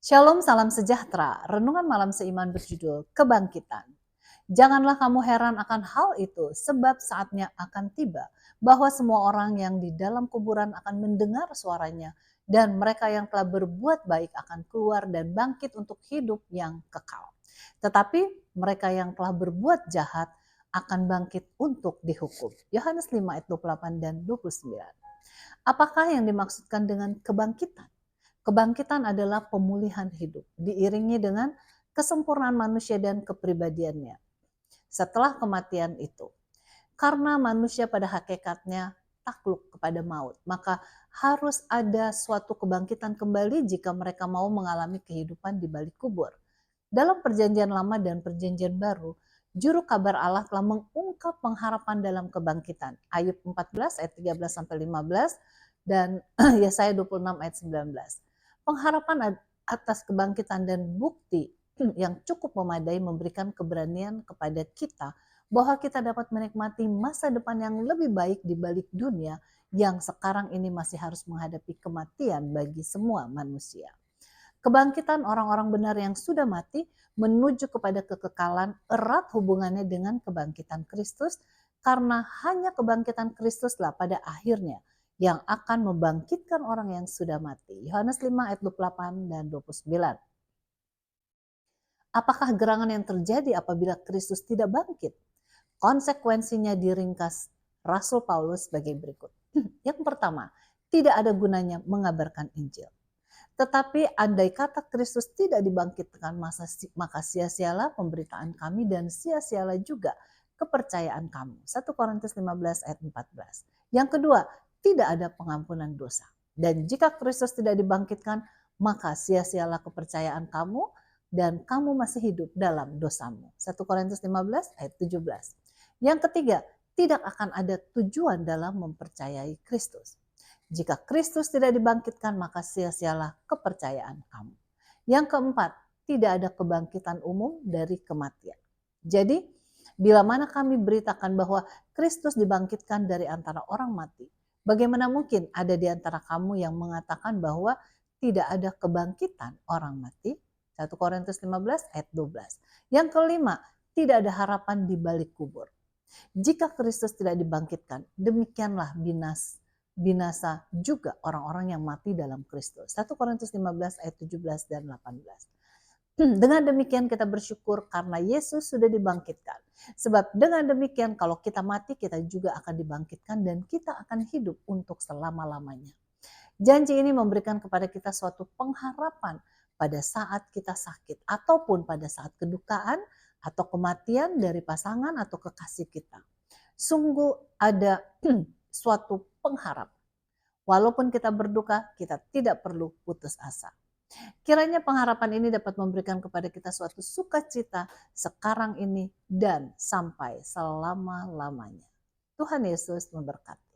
Shalom, salam sejahtera. Renungan malam seiman berjudul Kebangkitan. Janganlah kamu heran akan hal itu, sebab saatnya akan tiba bahwa semua orang yang di dalam kuburan akan mendengar suaranya, dan mereka yang telah berbuat baik akan keluar dan bangkit untuk hidup yang kekal. Tetapi mereka yang telah berbuat jahat akan bangkit untuk dihukum. Yohanes 5 ayat 28 dan 29. Apakah yang dimaksudkan dengan kebangkitan? Kebangkitan adalah pemulihan hidup, diiringi dengan kesempurnaan manusia dan kepribadiannya setelah kematian itu. Karena manusia pada hakikatnya takluk kepada maut, maka harus ada suatu kebangkitan kembali jika mereka mau mengalami kehidupan di balik kubur. Dalam perjanjian lama dan perjanjian baru, juru kabar Allah telah mengungkap pengharapan dalam kebangkitan. Ayub 14 ayat 13 sampai 15 dan Yesaya 26 ayat 19. Pengharapan atas kebangkitan dan bukti yang cukup memadai memberikan keberanian kepada kita bahwa kita dapat menikmati masa depan yang lebih baik di balik dunia yang sekarang ini masih harus menghadapi kematian bagi semua manusia. Kebangkitan orang-orang benar yang sudah mati menuju kepada kekekalan erat hubungannya dengan kebangkitan Kristus, karena hanya kebangkitan Kristuslah pada akhirnya yang akan membangkitkan orang yang sudah mati. Yohanes 5 ayat 28 dan 29. Apakah gerangan yang terjadi apabila Kristus tidak bangkit? Konsekuensinya diringkas Rasul Paulus sebagai berikut. Yang pertama, tidak ada gunanya mengabarkan Injil. Tetapi andai kata Kristus tidak dibangkitkan, maka sia-sialah pemberitaan kami dan sia-sialah juga kepercayaan kamu. 1 Korintus 15 ayat 14. Yang kedua, tidak ada pengampunan dosa. Dan jika Kristus tidak dibangkitkan, maka sia-sialah kepercayaan kamu dan kamu masih hidup dalam dosamu. 1 Korintus 15 ayat 17. Yang ketiga, tidak akan ada tujuan dalam mempercayai Kristus. Jika Kristus tidak dibangkitkan, maka sia-sialah kepercayaan kamu. Yang keempat, tidak ada kebangkitan umum dari kematian. Jadi, bila mana kami beritakan bahwa Kristus dibangkitkan dari antara orang mati, bagaimana mungkin ada di antara kamu yang mengatakan bahwa tidak ada kebangkitan orang mati? 1 Korintus 15 ayat 12. Yang kelima, tidak ada harapan di balik kubur. Jika Kristus tidak dibangkitkan, demikianlah binasa juga orang-orang yang mati dalam Kristus. 1 Korintus 15 ayat 17 dan 18. Dengan demikian kita bersyukur karena Yesus sudah dibangkitkan. Sebab dengan demikian kalau kita mati, kita juga akan dibangkitkan dan kita akan hidup untuk selama-lamanya. Janji ini memberikan kepada kita suatu pengharapan pada saat kita sakit ataupun pada saat kedukaan atau kematian dari pasangan atau kekasih kita. Sungguh ada suatu pengharapan. Walaupun kita berduka, kita tidak perlu putus asa. Kiranya pengharapan ini dapat memberikan kepada kita suatu sukacita sekarang ini dan sampai selama-lamanya. Tuhan Yesus memberkati.